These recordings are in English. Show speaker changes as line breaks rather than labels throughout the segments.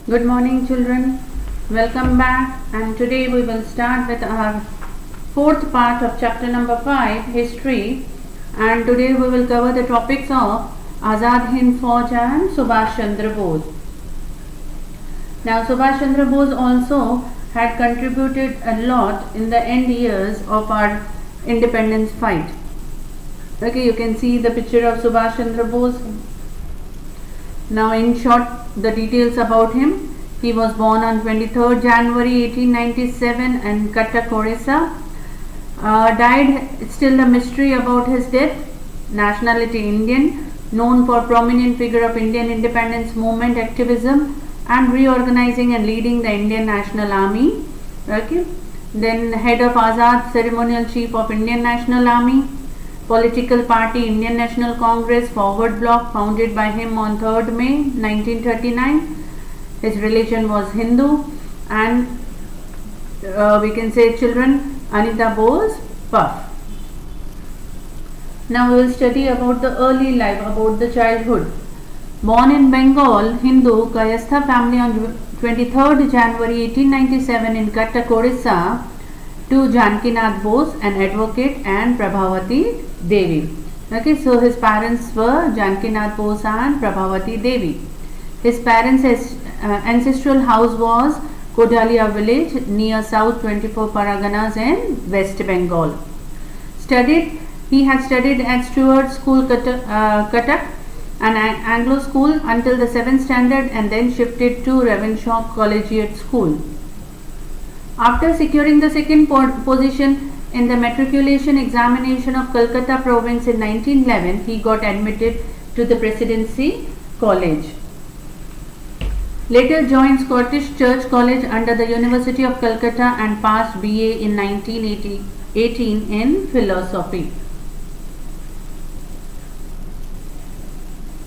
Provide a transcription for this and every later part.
Good morning, children. Welcome back, and today we will start with our fourth part of chapter number 5, History. And today we will cover the topics of Azad Hind Fauj and Subhash Chandra Bose. Now, Subhash Chandra Bose also had contributed a lot in the end years of our independence fight. Okay, you can see the picture of Subhash Chandra Bose. Now, in short, the details about him. He was born on 23rd January 1897 in Cuttack, Orissa. Died, still a mystery about his death. Nationality Indian, known for prominent figure of Indian independence movement activism and reorganizing and leading the Indian National Army. Okay. Then head of Azad, ceremonial chief of Indian National Army. Political party Indian National Congress Forward Bloc, founded by him on 3rd May 1939. His religion was Hindu, and we can say, children, Anita Bose Puff. Now we will study about the early life, about the childhood. Born in Bengal, Hindu, Kayastha family on 23rd January 1897 in Cuttack, Orissa, to Janakinath Bose, an advocate, and Prabhavati Devi. Okay, so his parents were Janakinath Bose and Prabhavati Devi. His parents' ancestral house was Kodalia village near South 24 Paraganas in West Bengal. He had studied at Stuart School, Cuttack, an Anglo school until the 7th standard, and then shifted to Ravenshaw Collegiate School. After securing the second position in the matriculation examination of Calcutta province in 1911, he got admitted to the Presidency College. Later joined Scottish Church College under the University of Calcutta and passed BA in 1918 in philosophy.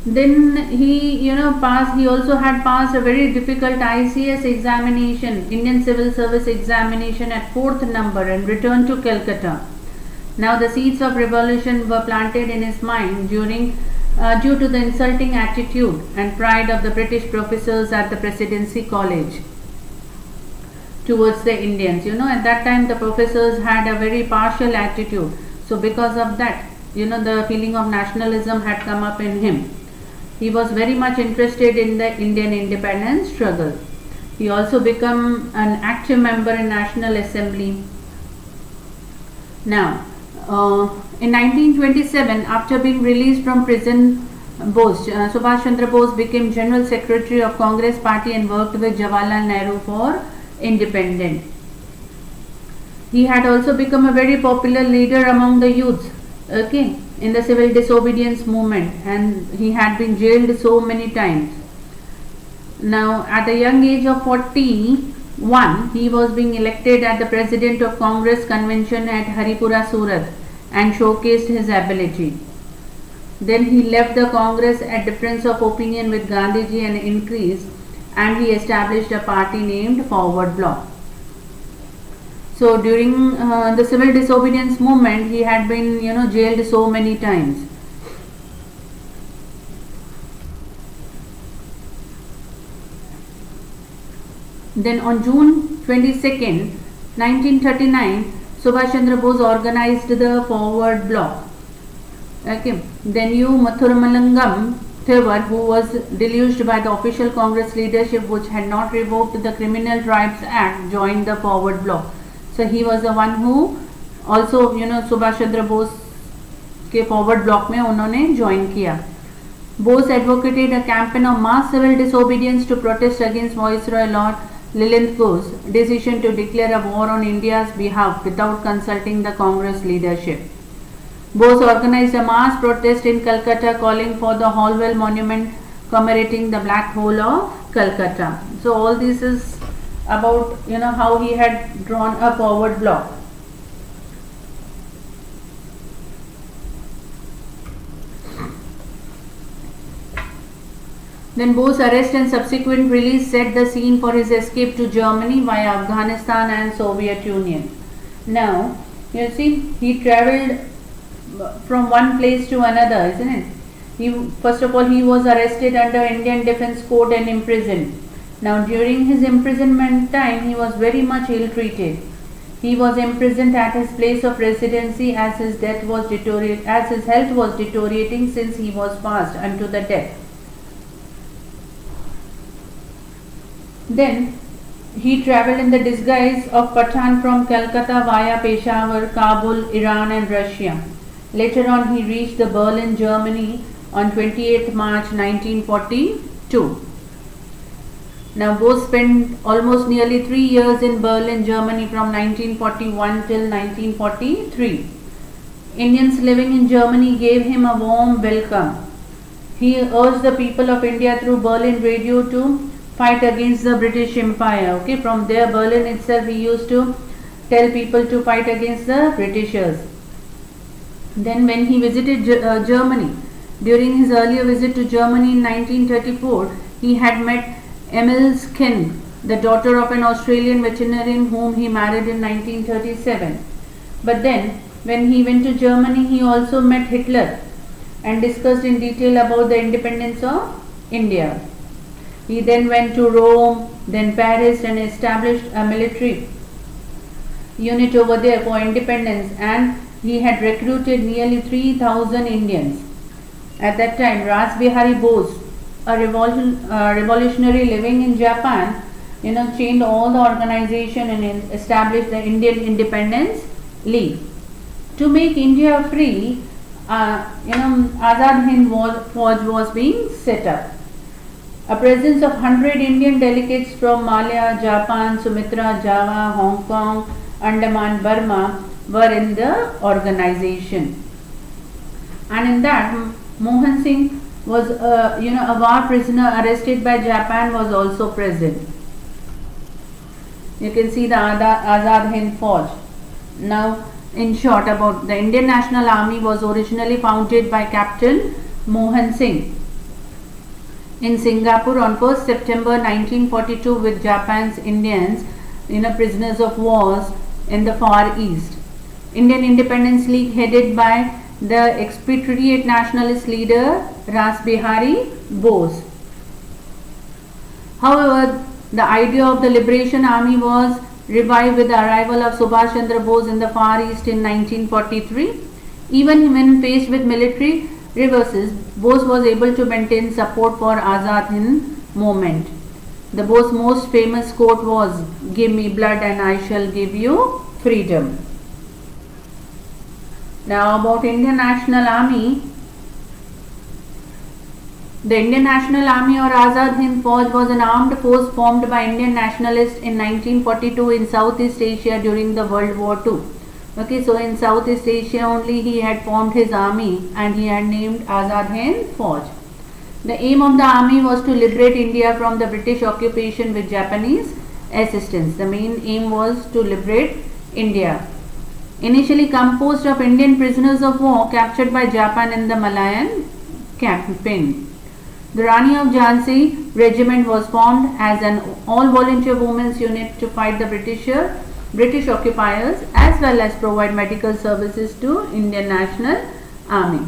Then he also had passed a very difficult ICS examination, Indian Civil Service examination at 4th number, and returned to Calcutta. Now the seeds of revolution were planted in his mind due to the insulting attitude and pride of the British professors at the Presidency College towards the Indians. At that time the professors had a very partial attitude. So because of that, the feeling of nationalism had come up in him. He was very much interested in the Indian independence struggle. He also became an active member in National Assembly. Now, in 1927, after being released from prison, Subhash Chandra Bose became General Secretary of Congress Party and worked with Jawaharlal Nehru for independence. He had also become a very popular leader among the youths, in the civil disobedience movement, and he had been jailed so many times. Now, at the young age of 41, he was being elected as the President of Congress Convention at Haripura, Surat, and showcased his ability. Then he left the Congress at difference of opinion with Gandhiji and he established a party named Forward Bloc. So during the civil disobedience movement, he had been jailed so many times. Then on June 22nd, 1939, Subhash Chandra Bose organized the Forward Bloc. Then U. Mathuramalingam Thevar, who was deluged by the official Congress leadership which had not revoked the Criminal Tribes Act, joined the Forward Bloc. So he was the one who also Subhash Chandra Bose के Forward Bloc में उन्होंने join किया. Bose advocated a campaign of mass civil disobedience to protest against Viceroy Lord Lillienthgo's decision to declare a war on India's behalf without consulting the Congress leadership. Bose organized a mass protest in Calcutta calling for the Holwell Monument commemorating the Black Hole of Calcutta. So all this is about how he had drawn a Forward Bloc. Then Bose's arrest and subsequent release set the scene for his escape to Germany via Afghanistan and Soviet Union. Now, you see, he travelled from one place to another, isn't it? First of all, he was arrested under Indian Defence Code and imprisoned. Now, during his imprisonment time, he was very much ill-treated. He was imprisoned at his place of residency as his health was deteriorating since he was passed unto the death. Then he travelled in the disguise of Pathan from Calcutta via Peshawar, Kabul, Iran and Russia. Later on he reached the Berlin, Germany on 28th March 1942. Now Bose spent almost nearly 3 years in Berlin, Germany from 1941 till 1943. Indians living in Germany gave him a warm welcome. He urged the people of India through Berlin radio to fight against the British Empire. Okay, from there Berlin itself he used to tell people to fight against the Britishers. Then when he visited Germany, during his earlier visit to Germany in 1934, he had met Emil Skin, the daughter of an Australian veterinarian whom he married in 1937. But then, when he went to Germany, he also met Hitler and discussed in detail about the independence of India. He then went to Rome, then Paris, and established a military unit over there for independence, and he had recruited nearly 3,000 Indians. At that time, Ras Bihari Bose, a revolutionary living in Japan, changed all the organization and established the Indian Independence League. To make India free, Azad Hind Fauj was being set up. A presence of 100 Indian delegates from Malaya, Japan, Sumatra, Java, Hong Kong, Andaman, Burma were in the organization. And in that, Mohan Singh was a war prisoner arrested by Japan was also present. You can see the Azad Hind Fauj. Now, in short, about the Indian National Army was originally founded by Captain Mohan Singh in Singapore on 1st September 1942 with Japan's Indians, prisoners of wars in the Far East. Indian Independence League headed by the expatriate nationalist leader Ras Bihari Bose. However, the idea of the Liberation Army was revived with the arrival of Subhash Chandra Bose in the Far East in 1943. Even when faced with military reverses, Bose was able to maintain support for Azad Hind movement. The Bose's most famous quote was, "Give me blood and I shall give you freedom." Now about Indian National Army. The Indian National Army or Azad Hind Fauj was an armed force formed by Indian nationalists in 1942 in Southeast Asia during the World War II. Okay, so in Southeast Asia only he had formed his army and he had named Azad Hind Fauj. The aim of the army was to liberate India from the British occupation with Japanese assistance. The main aim was to liberate India. Initially composed of Indian prisoners of war captured by Japan in the Malayan campaign. The Rani of Jhansi regiment was formed as an all-volunteer women's unit to fight the British occupiers as well as provide medical services to Indian National Army.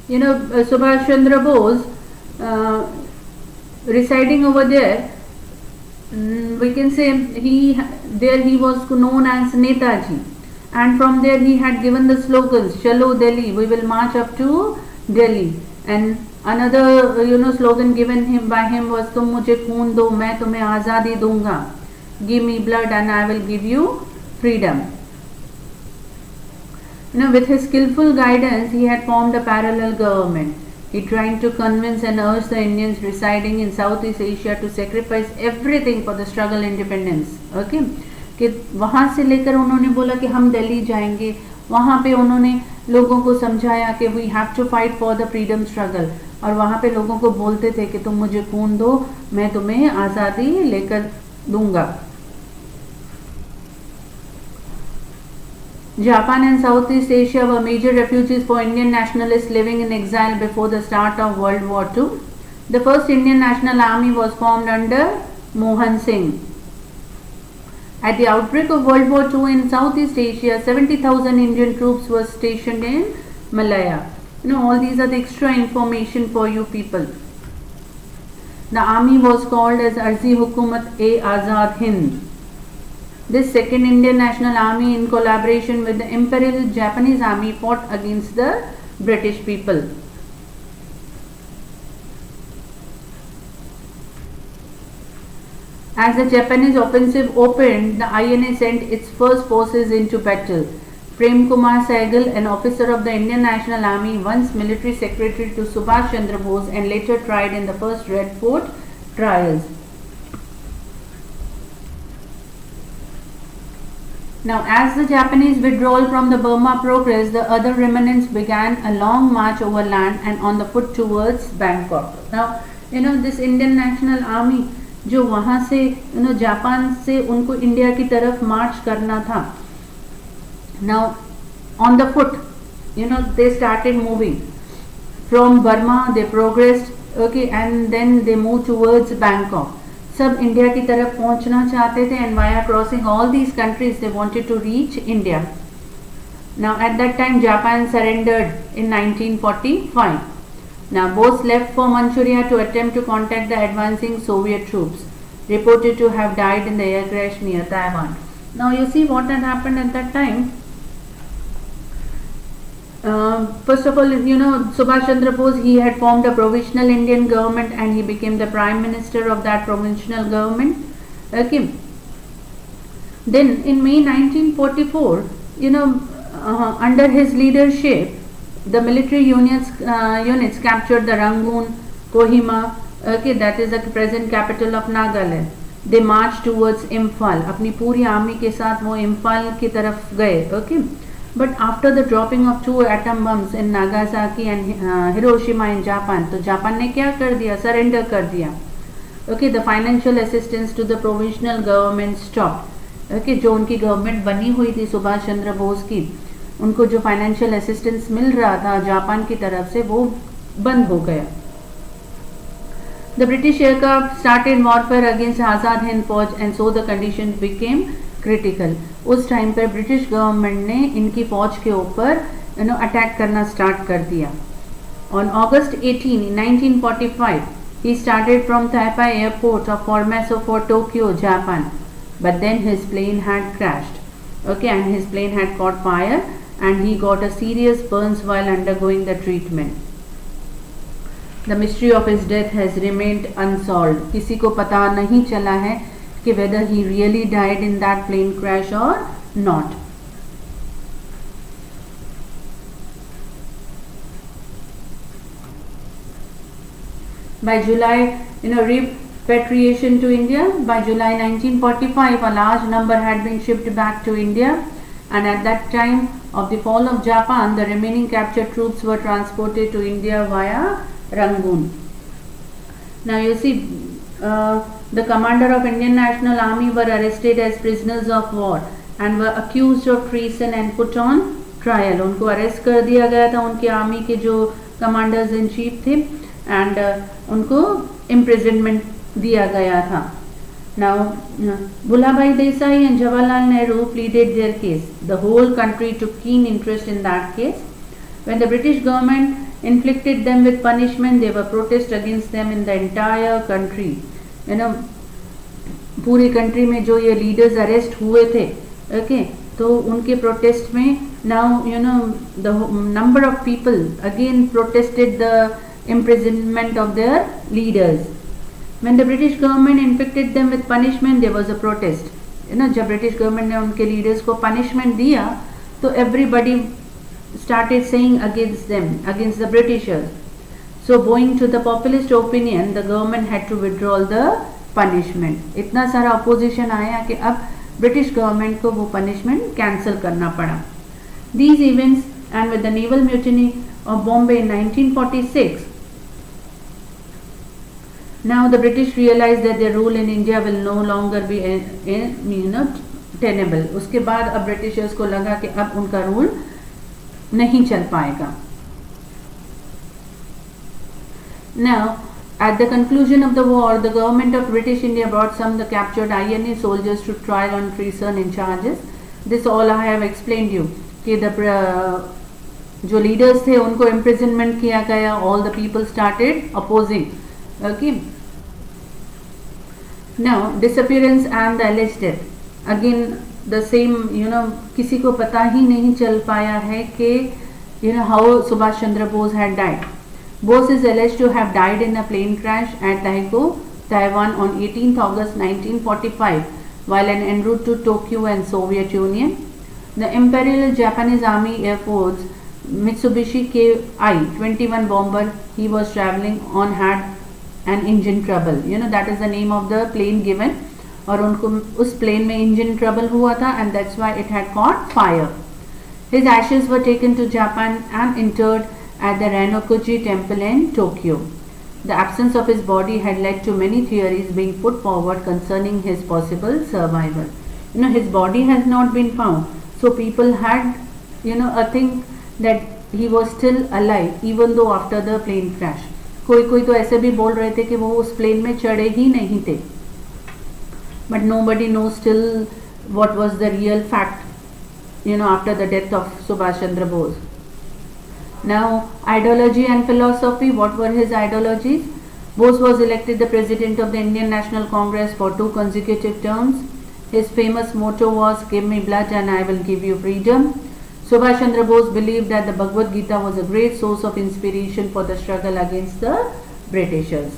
Subhash Chandra Bose residing over there, we can say he was known as Netaji, and from there he had given the slogans, "Chalo Delhi, we will march up to Delhi," and another slogan given him by him was, "Tum mujhe khoon do, main tumhe azadi dunga." Give me blood and I will give you freedom. With his skillful guidance, he had formed a parallel government. He tried to convince and urge the Indians residing in Southeast Asia to sacrifice everything for the struggle independence. Okay, कि वहाँ से लेकर उन्होंने बोला कि हम दिल्ली जाएंगे. वहाँ पे उन्होंने लोगों को समझाया कि we have to fight for the freedom struggle. और वहाँ पे लोगों को बोलते थे कि तुम मुझे खून दो, मैं तुम्हें आज़ादी लेकर दूंगा. Japan and Southeast Asia were major refuges for Indian nationalists living in exile before the start of World War II. The first Indian National Army was formed under Mohan Singh. At the outbreak of World War II in Southeast Asia, 70,000 Indian troops were stationed in Malaya. All these are the extra information for you people. The army was called as Arzi Hukumat-e-Azad Hind. This second Indian National Army, in collaboration with the Imperial Japanese Army, fought against the British people. As the Japanese offensive opened, the INA sent its first forces into battle. Prem Kumar Sehgal, an officer of the Indian National Army, once military secretary to Subhash Chandra Bose and later tried in the first Red Fort trials. Now, as the Japanese withdrawal from the Burma progressed, the other remnants began a long march overland and on the foot towards Bangkok. Now, this Indian National Army जो वहाँ से Japan से उनको India की तरफ मार्च करना था. Now on the foot, they started moving from Burma. They progressed, okay, and then they moved towards Bangkok. सब इंडिया की तरफ पहुंचना चाहते थे, and via crossing all these countries they wanted to reach India. Now at that time Japan surrendered in 1945. Now Bose left for Manchuria to attempt to contact the advancing Soviet troops, reported to have died in the air crash near Taiwan. Now you see what had happened at that time. First of all, Subhash Chandra Bose, he had formed a provisional Indian government and he became the prime minister of that provisional government. Okay. Then in May 1944, under his leadership, the military units captured the Rangoon, Kohima, okay, that is the present capital of Nagaland. They marched towards Imphal. अपनी पूरी army के साथ वो इम्फाल की तरफ गए. Okay. But after the dropping of 2 atom bombs in Nagasaki and Hiroshima in Japan, तो Japan ने क्या कर दिया? Surrender कर दिया. Okay, the financial assistance to the provisional government stopped. Okay, जो उनकी गवर्नमेंट बनी हुई थी सुभाष चंद्र बोस की, उनको जो फाइनेंशियल असिस्टेंस मिल रहा था जापान की तरफ से वो बंद हो गया. The British aircraft started warfare against Azad Hind Fauj and so the conditions became critical. उस टाइम पर ब्रिटिश गवर्नमेंट ने इनकी फौज के ऊपर अटैक करना स्टार्ट कर दिया. On August 18, 1945, he started from Taipei airport of Formosa for Tokyo, Japan. But then his plane had crashed. Okay, and his plane had caught fire and he got a serious burns while undergoing the treatment. The mystery of his death has remained unsolved. किसी को पता नहीं चला है कि whether he really died in that plane crash or not. By July, repatriation to India. By July 1945, a large number had been shipped back to India, and at that time of the fall of Japan, the remaining captured troops were transported to India via Rangoon. Now you see, the commander of Indian National Army were arrested as prisoners of war and were accused of treason and put on trial. उनको arrest कर दिया गया था, उनके army के जो commanders in chief थे, and उनको इम्प्रिजनमेंट दिया गया था. Now, Bhulabhai Desai and Jawaharlal Nehru pleaded their case. The whole country took keen interest in that case. When the British government inflicted them with punishment, there were protests against them in the entire country. पूरी country में जो ये leaders arrest हुए थे, okay, तो उनके protest में now the number of people again protested the imprisonment of their leaders. When the British government inflicted them with punishment, there was a protest. जब ब्रिटिश गवर्नमेंट ने उनके लीडर्स को punishment दिया तो everybody started saying against them, against the Britishers. So owing to the populist opinion, the government had to withdraw the punishment. इतना सारा opposition आया कि अब ब्रिटिश गवर्नमेंट को वो punishment cancel करना पड़ा. These events and with the naval mutiny of Bombay in 1946, now the British realized that their rule in India will no longer be tenable. उसके बाद अब ब्रिटिशर्स को लगा कि अब उनका रूल नहीं चल पाएगा. Now, at the conclusion of the war, the government of British India brought some of the captured INA soldiers to trial on treason in charges. This all I have explained you. कि the जो leaders थे उनको imprisonment किया गया, all the people started opposing. Okay, now disappearance and the एलिज्ड death, again the same, किसी को पता ही नहीं चल पाया है कि how Subhash Chandra Bose had died. Bose is alleged to have died in a plane crash at Daegu, Taiwan on 18th August 1945 while en route to Tokyo and Soviet Union. The Imperial Japanese Army Air Force Mitsubishi Ki-21 bomber he was traveling on had an engine trouble. That is the name of the plane given. और उनको उस plane में engine trouble हुआ था and that's why it had caught fire. His ashes were taken to Japan and interred at the Renokuji temple in Tokyo. The absence of his body had led to many theories being put forward concerning his possible survival. His body has not been found, so people had a think that he was still alive even though after the plane crash. कोई तो ऐसे भी बोल रहे थे कि वो उस प्लेन में चढ़े ही नहीं थे. But nobody knows still what was the real fact, after the death of Subhash Chandra Bose. Now, ideology and philosophy. What were his ideologies? Bose was elected the president of the Indian National Congress for 2 consecutive terms. His famous motto was, "Give me blood and I will give you freedom." Subhash Chandra Bose believed that the Bhagavad Gita was a great source of inspiration for the struggle against the Britishers.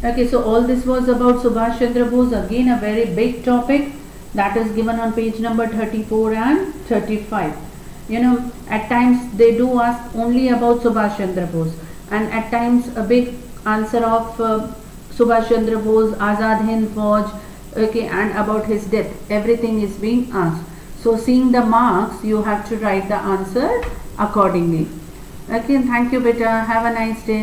Okay, so all this was about Subhash Chandra Bose. Again, a very big topic that is given on page number 34 and 35. At times they do ask only about Subhash Chandra Bose, and at times a big answer of Subhash Chandra Bose, Azad Hind Fauj, okay, and about his death. Everything is being asked. So seeing the marks, you have to write the answer accordingly. Okay, thank you beta. Have a nice day.